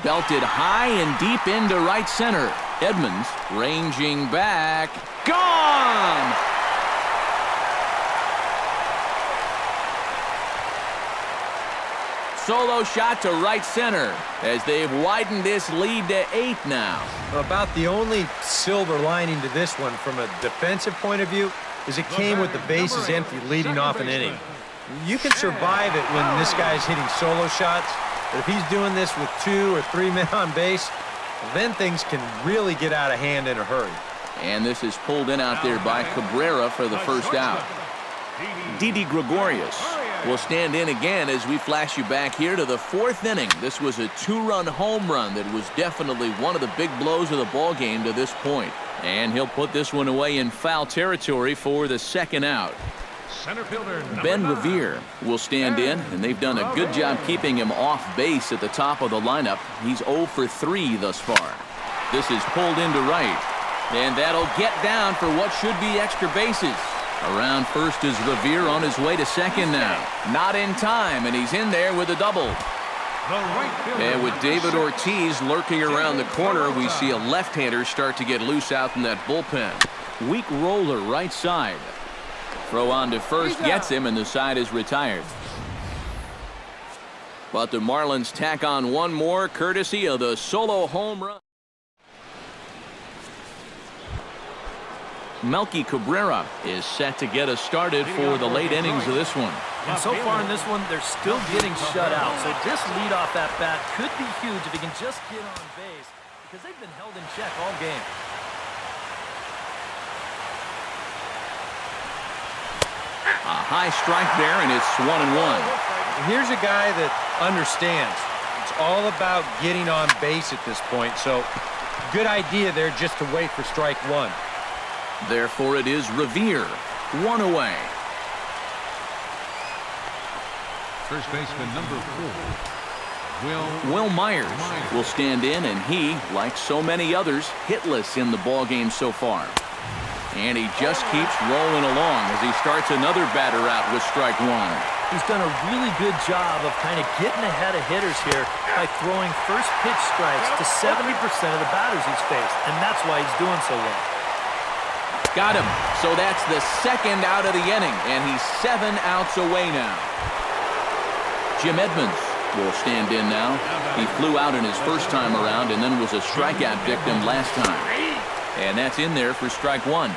Belted high and deep into right center. Edmonds ranging back. Gone! Solo shot to right center as they've widened this lead to 8 now. About the only silver lining to this one from a defensive point of view is it came with the bases empty leading off an inning. You can survive it when this guy's hitting solo shots, but if he's doing this with 2 or 3 men on base, then things can really get out of hand in a hurry. And this is pulled in out there by Cabrera for the first out. Didi Gregorius will stand in again as we flash you back here to the 4th inning. This was a 2-run home run that was definitely one of the big blows of the ball game to this point. And he'll put this one away in foul territory for the 2nd out. Center fielder Ben Revere will stand in, and they've done a good job keeping him off base at the top of the lineup. He's 0 for 3 thus far. This is pulled into right, and that'll get down for what should be extra bases. Around first is Revere on his way to second now. Not in time, and he's in there with a double. And with David Ortiz lurking around the corner, we see a left-hander start to get loose out in that bullpen. Weak roller right side. Throw on to first gets him, and the side is retired. But the Marlins tack on one more, courtesy of the solo home run. Melky Cabrera is set to get us started for the late innings of this one. And so far in this one, they're still getting shut out. So this leadoff at bat could be huge if he can just get on base, because they've been held in check all game. A high strike there, and it's 1-1. Here's a guy that understands. It's all about getting on base at this point. So good idea there just to wait for strike 1. Therefore, it is Revere. 1 away. First baseman number 4. Will Myers will stand in, and he, like so many others, hitless in the ball game so far. And he just keeps rolling along as he starts another batter out with strike 1. He's done a really good job of kind of getting ahead of hitters here by throwing first pitch strikes to 70% of the batters he's faced, and that's why he's doing so well. Got him. So that's the 2nd out of the inning, and he's 7 outs away now. Jim Edmonds will stand in now. He flew out in his first time around and then was a strikeout victim last time. And that's in there for strike 1.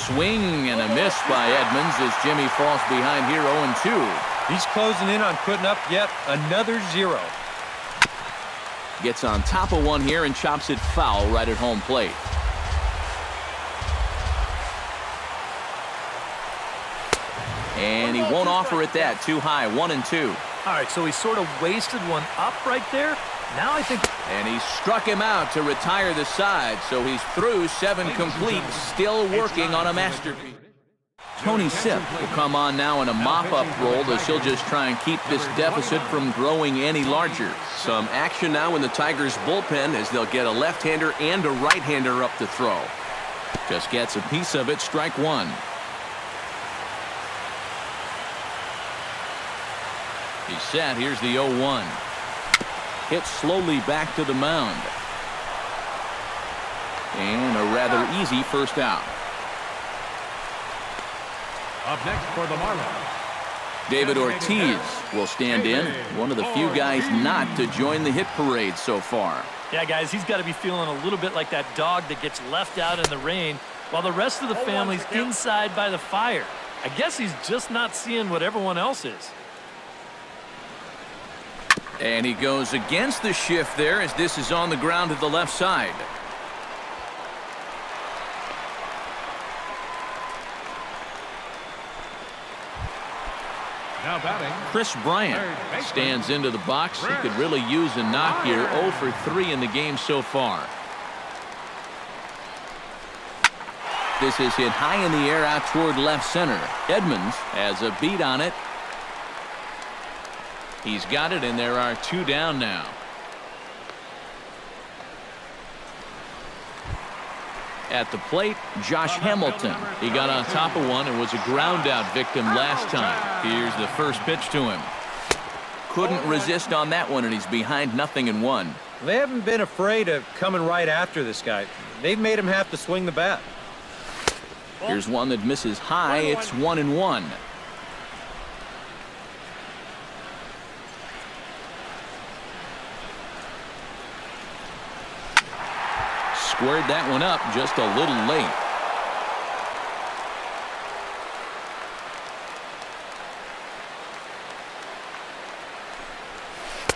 Swing and a miss by Edmonds as Jimmy falls behind here 0-2. He's closing in on putting up yet another 0. Gets on top of one here and chops it foul right at home plate. And he won't offer it that. Too high. 1-2. All right, so he sort of wasted one up right there. Now I think... And he struck him out to retire the side, so he's through 7 complete, still working on a masterpiece. Tony Sipp will come on now in a mop-up role as he'll just try and keep this deficit from growing any larger. Some action now in the Tigers' bullpen as they'll get a left-hander and a right-hander up to throw. Just gets a piece of it, strike 1. He's set. Here's the 0-1. Hit slowly back to the mound. And a rather easy first out. Up next for the Marlins, David Ortiz will stand in. One of the few guys not to join the hit parade so far. Yeah, guys, he's got to be feeling a little bit like that dog that gets left out in the rain while the rest of the family's inside by the fire. I guess he's just not seeing what everyone else is. And he goes against the shift there as this is on the ground to the left side. now batting. Chris Bryant stands into the box. He could really use a knock here. 0 for 3 in the game so far. This is hit high in the air out toward left center. Edmonds has a beat on it. He's got it, and there are 2 down now. At the plate, Josh Hamilton. He got on top of one and was a ground-out victim last time. Here's the first pitch to him. Couldn't resist on that one, and he's behind 0-1. They haven't been afraid of coming right after this guy. They've made him have to swing the bat. Here's one that misses high. It's 1-1. Squared that one up just a little late.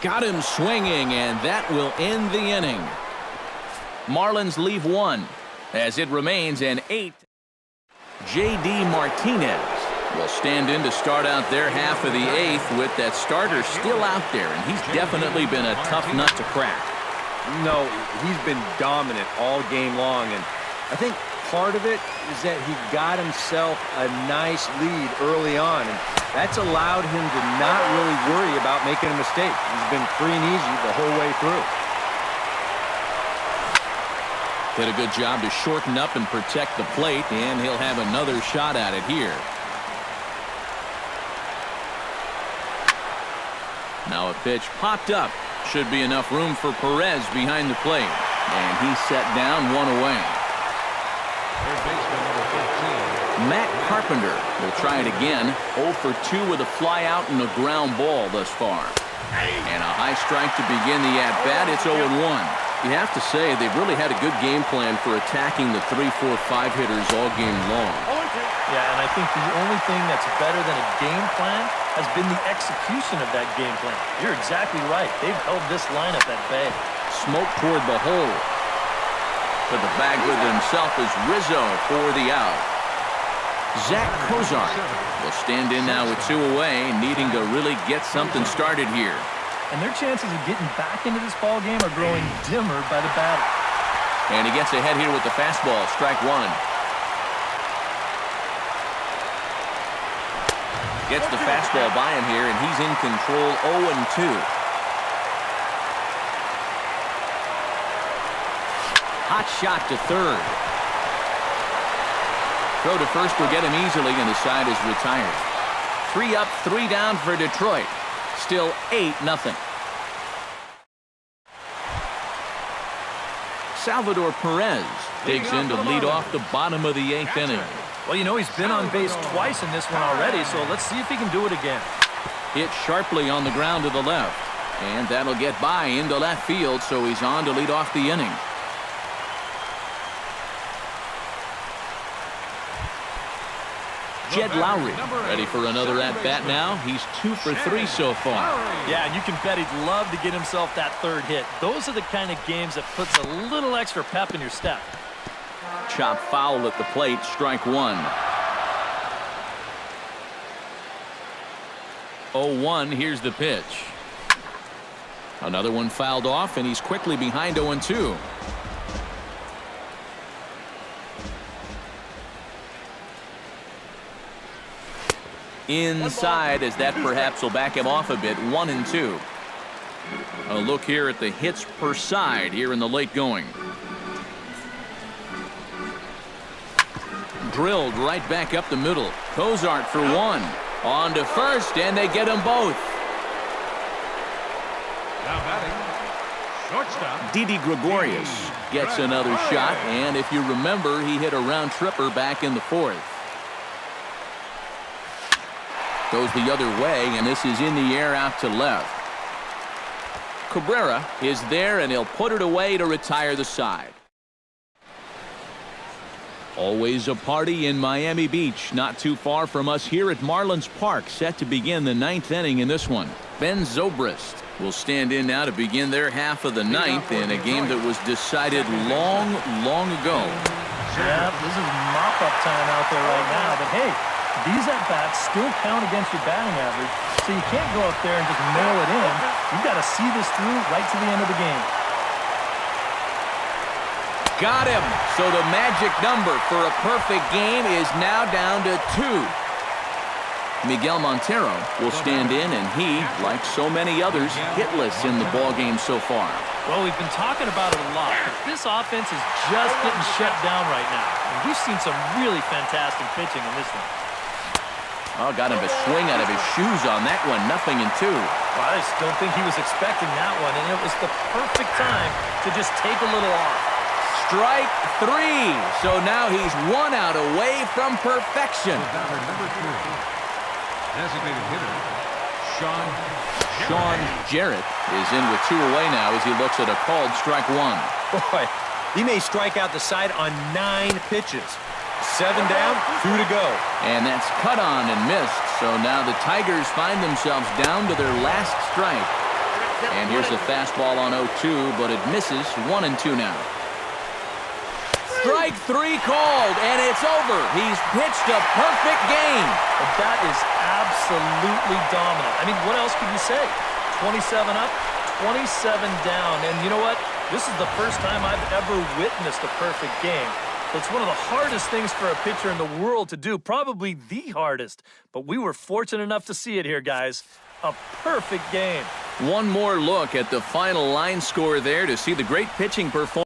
Got him swinging, and that will end the inning. Marlins leave one as it remains an 8. J.D. Martinez will stand in to start out their half of the 8th with that starter still out there, and he's definitely been a tough nut to crack. No, he's been dominant all game long, and I think part of it is that he got himself a nice lead early on, and that's allowed him to not really worry about making a mistake. He's been free and easy the whole way through. Did a good job to shorten up and protect the plate, and he'll have another shot at it here. Now a pitch popped up. Should be enough room for Perez behind the plate. And he's set down, one away. Third baseman number 13. Matt Carpenter will try it again. 0 for 2 with a fly out and a ground ball thus far. And a high strike to begin the at-bat. It's 0-1. You have to say they've really had a good game plan for attacking the 3, 4, 5 hitters all game long. Yeah, and I think the only thing that's better than a game plan has been the execution of that game plan. You're exactly right. They've held this lineup at bay. Smoke toward the hole. To the bag with himself is Rizzo for the out. Zach Cozart will stand in now with 2 away, needing to really get something started here. And their chances of getting back into this ball game are growing dimmer by the batter. And he gets ahead here with the fastball. Strike 1. Gets the fastball by him here, and he's in control. 0-2. Hot shot to third. Throw to first will get him easily, and the side is retired. 3 up, 3 down for Detroit. Still 8-0. Salvador Perez digs in to lead off the bottom of the 8th inning. Well, you know, he's been on base twice in this one already, so let's see if he can do it again. Hit sharply on the ground to the left. And that'll get by into left field, so he's on to lead off the inning. Jed Lowry ready for another at-bat now. He's 2 for 3 so far. Yeah, and you can bet he'd love to get himself that third hit. Those are the kind of games that puts a little extra pep in your step. Chop foul at the plate, strike 1. 0-1, here's the pitch. Another one fouled off, and he's quickly behind 0-2. Inside, as that perhaps will back him off a bit. 1-2. A look here at the hits per side here in the late going. Drilled right back up the middle. Cozart for 1. On to first, and they get them both. Now batting, shortstop. Didi Gregorius gets another shot, and if you remember, he hit a round tripper back in the 4th. Goes the other way, and this is in the air out to left. Cabrera is there, and he'll put it away to retire the side. Always a party in Miami Beach, not too far from us here at Marlins Park, set to begin the 9th inning in this one. Ben Zobrist will stand in now to begin their half of the 9th in a game that was decided long, long ago. Yeah, this is mop-up time out there right now, but hey, these at-bats still count against your batting average, so you can't go up there and just mail it in. You've got to see this through right to the end of the game. Got him. So the magic number for a perfect game is now down to 2. Miguel Montero will stand in, and he, like so many others, hitless in the ballgame so far. Well, we've been talking about it a lot, but this offense is just getting shut down right now. And we've seen some really fantastic pitching in this one. Oh, got him a swing out of his shoes on that one. 0-2. Well, I just don't think he was expecting that one, and it was the perfect time to just take a little off. Strike 3. So now he's 1 out away from perfection. Batter number 3. Designated hitter, Sean Jarrett is in with 2 away now as he looks at a called strike 1. Boy, he may strike out the side on 9 pitches. 7 down, 2 to go. And that's cut on and missed. So now the Tigers find themselves down to their last strike. And here's a fastball on 0-2, but it misses. 1-2 now. Strike 3 called, and it's over. He's pitched a perfect game. But that is absolutely dominant. I mean, what else could you say? 27 up, 27 down. And you know what? This is the first time I've ever witnessed a perfect game. So it's one of the hardest things for a pitcher in the world to do, probably the hardest. But we were fortunate enough to see it here, guys. A perfect game. One more look at the final line score there to see the great pitching performance.